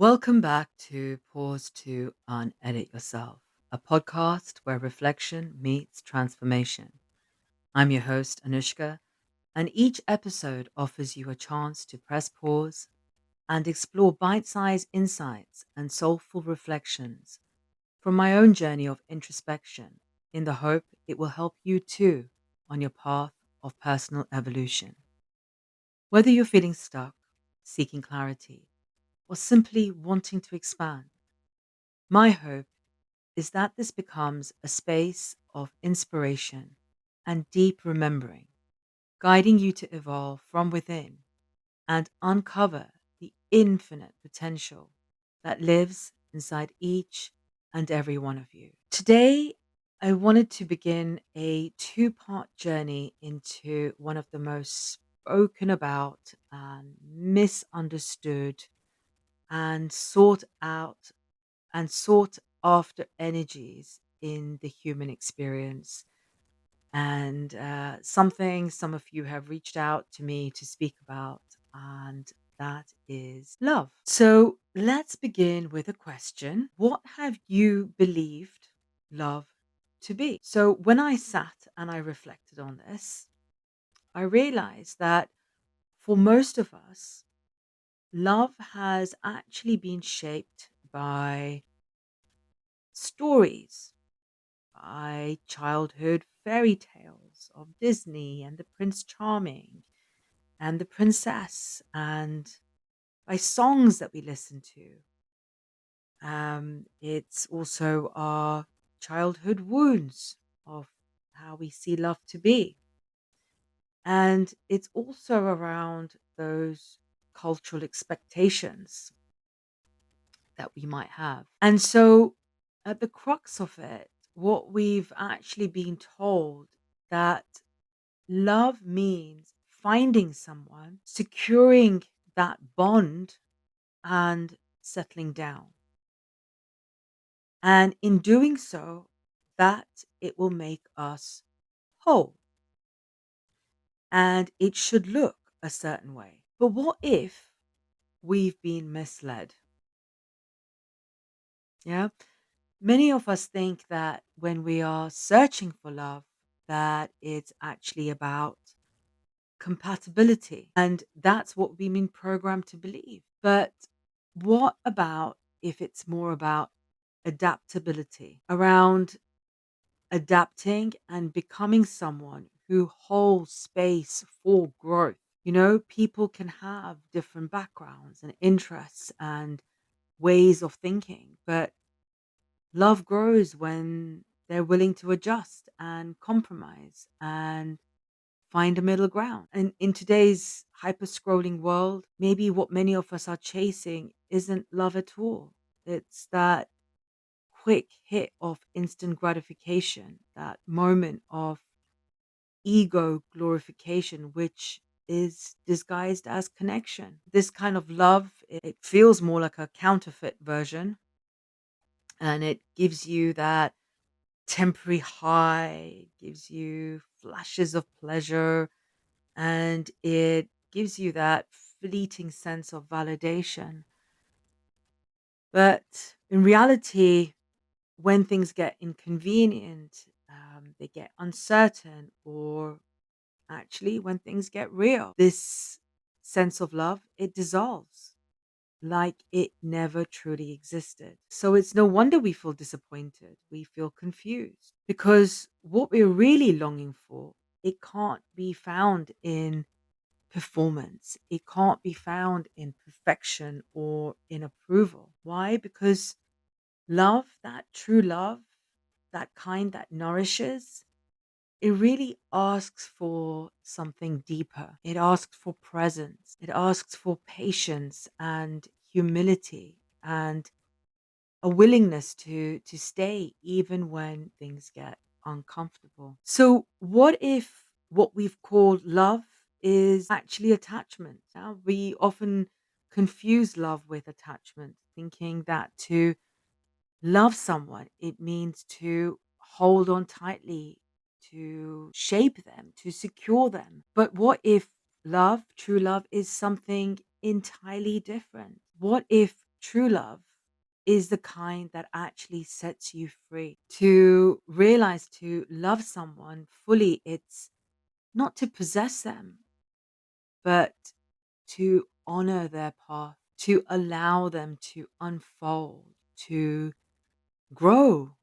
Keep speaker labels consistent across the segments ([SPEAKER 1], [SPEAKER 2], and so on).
[SPEAKER 1] Welcome back to Pause to Unedit Yourself, a podcast where reflection meets transformation. I'm your host, Anushka, and each episode offers you a chance to press pause and explore bite sized insights and soulful reflections from my own journey of introspection in the hope it will help you too on your path of personal evolution. Whether you're feeling stuck, seeking clarity, or simply wanting to expand, my hope is that this becomes a space of inspiration and deep remembering, guiding you to evolve from within and uncover the infinite potential that lives inside each and every one of you. Today, I wanted to begin a two-part journey into one of the most spoken about and misunderstood and sought after energies in the human experience. And something some of you have reached out to me to speak about, and that is love. So let's begin with a question. What have you believed love to be? So when I sat and I reflected on this, I realized that for most of us, love has actually been shaped by stories, by childhood fairy tales of Disney and the Prince Charming and the princess, and by songs that we listen to. It's also our childhood wounds of how we see love to be. And it's also around those cultural expectations that we might have. And so, at the crux of it, what we've actually been told that love means finding someone, securing that bond, and settling down. And in doing so, that it will make us whole and it should look a certain way. But what if we've been misled? Yeah. Many of us think that when we are searching for love, that it's actually about compatibility. And that's what we've been programmed to believe. But what about if it's more about adaptability, around adapting and becoming someone who holds space for growth? People can have different backgrounds and interests and ways of thinking, but love grows when they're willing to adjust and compromise and find a middle ground. And in today's hyper scrolling world, maybe what many of us are chasing isn't love at all. It's that quick hit of instant gratification, that moment of ego glorification, which is disguised as connection. This kind of love, it feels more like a counterfeit version, and it gives you that temporary high, gives you flashes of pleasure, and it gives you that fleeting sense of validation. But in reality, when things get inconvenient, they get uncertain, or actually when things get real, this sense of love, it dissolves like it never truly existed. So it's no wonder we feel disappointed. We feel confused because what we're really longing for, it can't be found in performance. It can't be found in perfection or in approval. Why? Because love, that true love, that kind that nourishes, it really asks for something deeper. It asks for presence. It asks for patience and humility and a willingness to stay even when things get uncomfortable. So what if what we've called love is actually attachment? Now, we often confuse love with attachment, thinking that to love someone, it means to hold on tightly, to shape them, to secure them. But what if love, true love, is something entirely different? What if true love is the kind that actually sets you free. To realize to love someone fully, it's not to possess them, but to honor their path, to allow them to unfold, to grow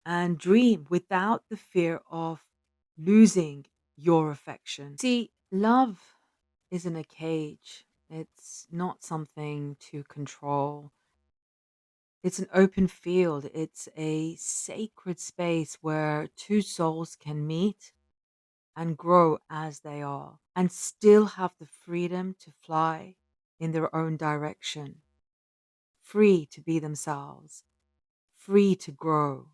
[SPEAKER 1] and dream without the fear of losing your affection. See, love isn't a cage, it's not something to control. It's an open field, it's a sacred space where two souls can meet and grow as they are and still have the freedom to fly in their own direction, free to be themselves, free to grow,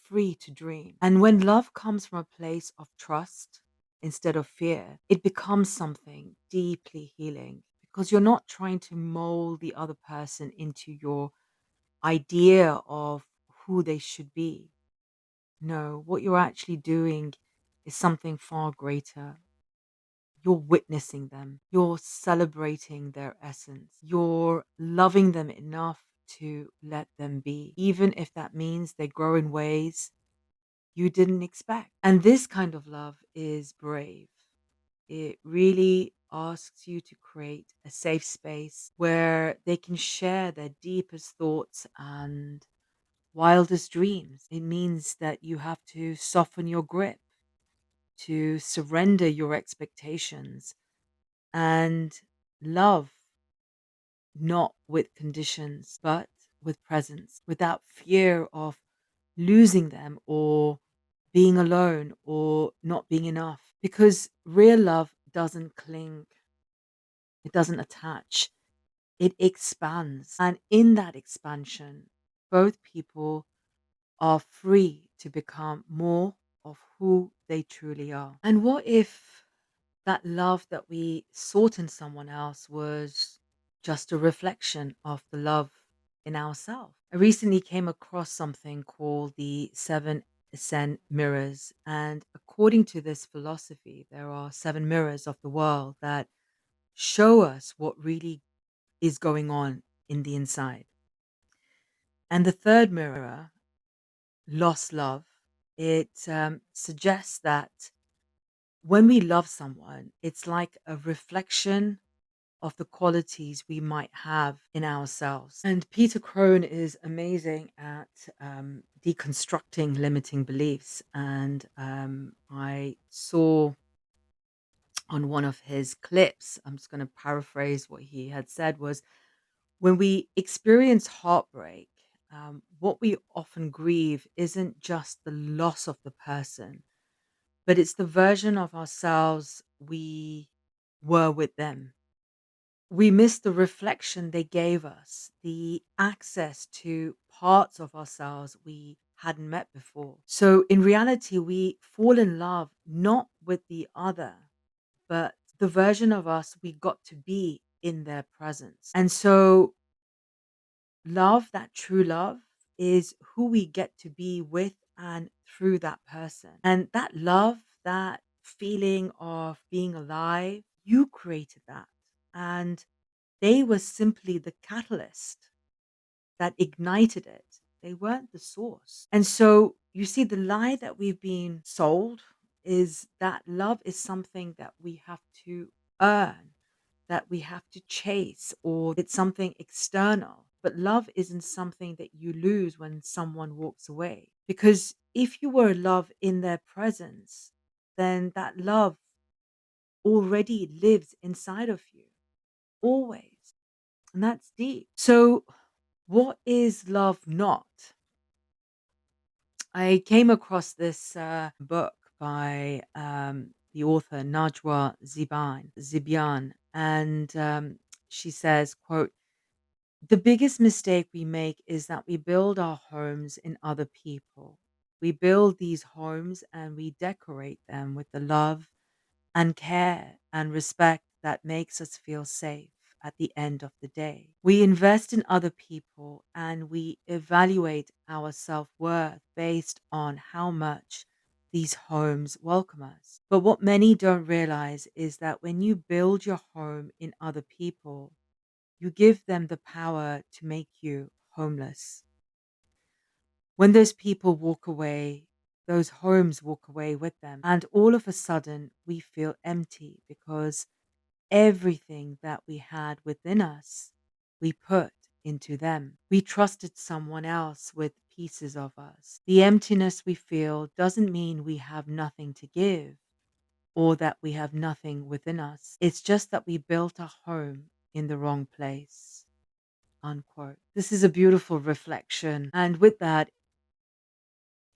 [SPEAKER 1] free to dream. And when love comes from a place of trust instead of fear, it becomes something deeply healing because you're not trying to mold the other person into your idea of who they should be. No, what you're actually doing is something far greater. You're witnessing them. You're celebrating their essence. You're loving them enough to let them be, even if that means they grow in ways you didn't expect. And this kind of love is brave. It really asks you to create a safe space where they can share their deepest thoughts and wildest dreams. It means that you have to soften your grip, to surrender your expectations, and love not with conditions, but with presence, without fear of losing them or being alone or not being enough. Because real love doesn't cling, it doesn't attach, it expands. And in that expansion, both people are free to become more of who they truly are. And what if that love that we sought in someone else was just a reflection of the love in ourselves? I recently came across something called the seven ascent mirrors. And according to this philosophy, there are seven mirrors of the world that show us what really is going on in the inside. And the third mirror, lost love, it suggests that when we love someone, it's like a reflection of the qualities we might have in ourselves. And Peter Crone is amazing at deconstructing limiting beliefs. And I saw on one of his clips, I'm just going to paraphrase what he had said, was when we experience heartbreak, what we often grieve isn't just the loss of the person, but it's the version of ourselves we were with them. We miss the reflection they gave us, the access to parts of ourselves we hadn't met before. So in reality, we fall in love not with the other, but the version of us we got to be in their presence. And so love, that true love, is who we get to be with and through that person. And that love, that feeling of being alive, you created that. And they were simply the catalyst that ignited it. They weren't the source. And so you see, the lie that we've been sold is that love is something that we have to earn, that we have to chase, or it's something external. But love isn't something that you lose when someone walks away. Because if you were love in their presence, then that love already lives inside of you, always. And that's deep. So, what is love not? I came across this book by the author Najwa Zibian, and she says, quote, "The biggest mistake we make is that we build our homes in other people. We build these homes and we decorate them with the love and care and respect that makes us feel safe at the end of the day. We invest in other people and we evaluate our self worth based on how much these homes welcome us. But what many don't realize is that when you build your home in other people, you give them the power to make you homeless. When those people walk away, those homes walk away with them. And all of a sudden, we feel empty because everything that we had within us, we put into them. We trusted someone else with pieces of us. The emptiness we feel doesn't mean we have nothing to give or that we have nothing within us. It's just that we built a home in the wrong place. Unquote. This is a beautiful reflection. And with that,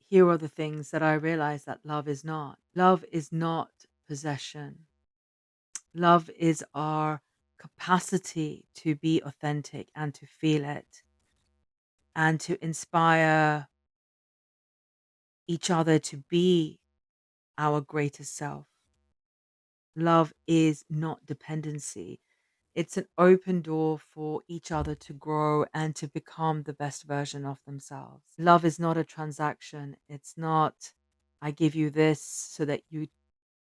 [SPEAKER 1] here are the things that I realize that love is not. Love is not possession. Love is our capacity to be authentic and to feel it and to inspire each other to be our greatest self. Love is not dependency. It's an open door for each other to grow and to become the best version of themselves. Love is not a transaction. It's not, I give you this so that you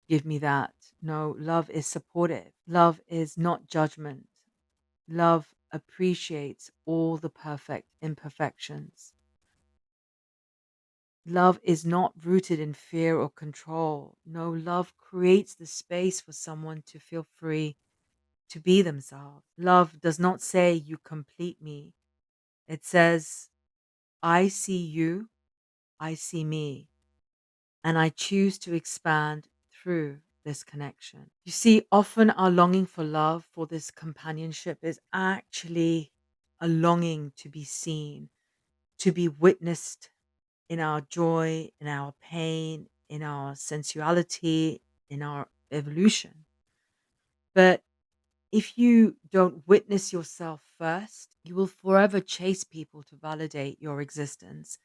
[SPEAKER 1] give me that. No, love is supportive. Love is not judgment. Love appreciates all the perfect imperfections. Love is not rooted in fear or control. No, love creates the space for someone to feel free to be themselves. Love does not say, you complete me. It says, I see you, I see me, and I choose to expand through this connection. You see, often our longing for love, for this companionship, is actually a longing to be seen, to be witnessed in our joy, in our pain, in our sensuality, in our evolution. But if you don't witness yourself first, you will forever chase people to validate your existence.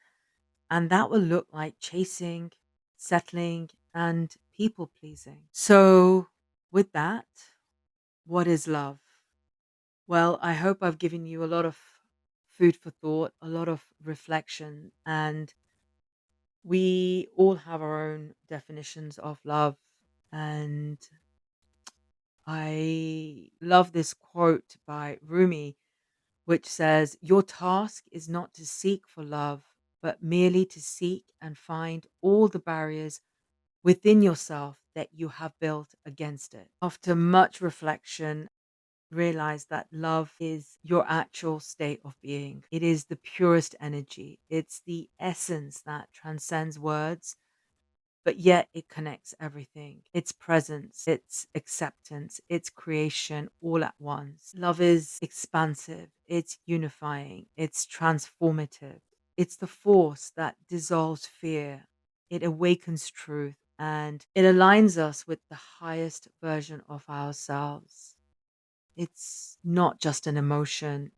[SPEAKER 1] And that will look like chasing, settling, and people pleasing. So, with that, what is love? Well, I hope I've given you a lot of food for thought, a lot of reflection, and we all have our own definitions of love. And I love this quote by Rumi, which says, your task is not to seek for love, but merely to seek and find all the barriers within yourself that you have built against it. After much reflection, realize that love is your actual state of being. It is the purest energy. It's the essence that transcends words, but yet it connects everything. It's presence, it's acceptance, it's creation all at once. Love is expansive, it's unifying, it's transformative. It's the force that dissolves fear, it awakens truth, and it aligns us with the highest version of ourselves. It's not just an emotion,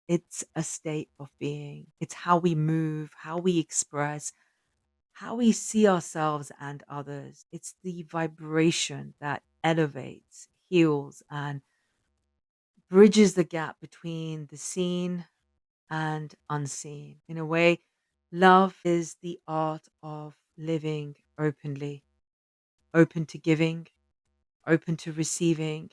[SPEAKER 1] it's a state of being. It's how we move, how we express, how we see ourselves and others. It's the vibration that elevates, heals, and bridges the gap between the seen and unseen. In a way, love is the art of living openly, open to giving, open to receiving,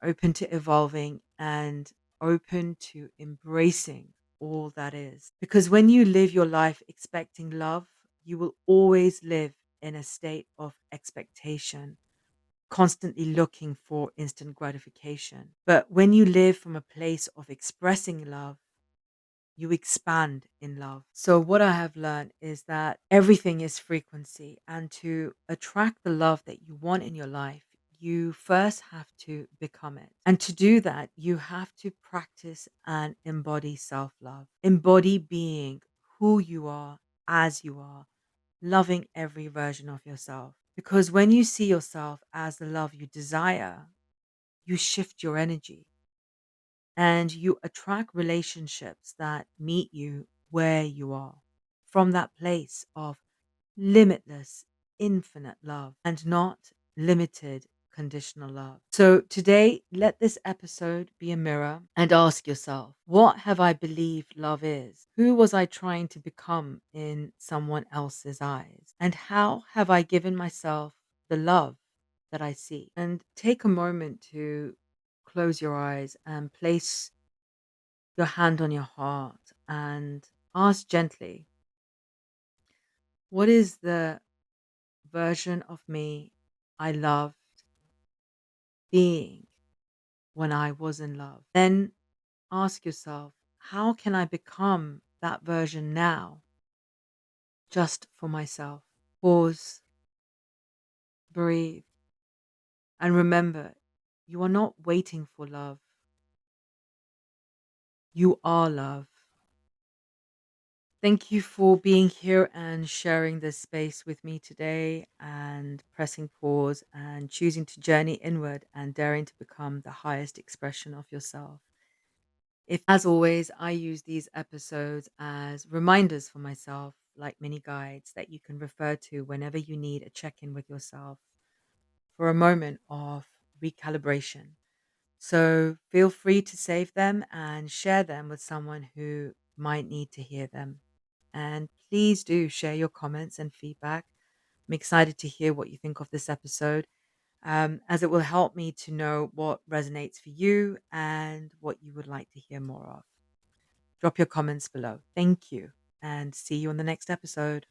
[SPEAKER 1] open to evolving, and open to embracing all that is. Because when you live your life expecting love, you will always live in a state of expectation, constantly looking for instant gratification. But when you live from a place of expressing love, you expand in love. So, what I have learned is that everything is frequency, and to attract the love that you want in your life, you first have to become it. And to do that, you have to practice and embody self love, embody being who you are as you are, loving every version of yourself. Because when you see yourself as the love you desire, you shift your energy and you attract relationships that meet you where you are from that place of limitless, infinite love and not limited conditional love. So today, let this episode be a mirror and ask yourself, what have I believed love is? Who was I trying to become in someone else's eyes? And how have I given myself the love that I seek? And take a moment to close your eyes and place your hand on your heart and ask gently, what is the version of me I loved being when I was in love? Then ask yourself, how can I become that version now just for myself? Pause, breathe, and remember, you are not waiting for love. You are love. Thank you for being here and sharing this space with me today and pressing pause and choosing to journey inward and daring to become the highest expression of yourself. If, as always, I use these episodes as reminders for myself, like mini guides that you can refer to whenever you need a check in with yourself for a moment of recalibration. So feel free to save them and share them with someone who might need to hear them. And please do share your comments and feedback. I'm excited to hear what you think of this episode, as it will help me to know what resonates for you and what you would like to hear more of. Drop your comments below. Thank you, and see you on the next episode.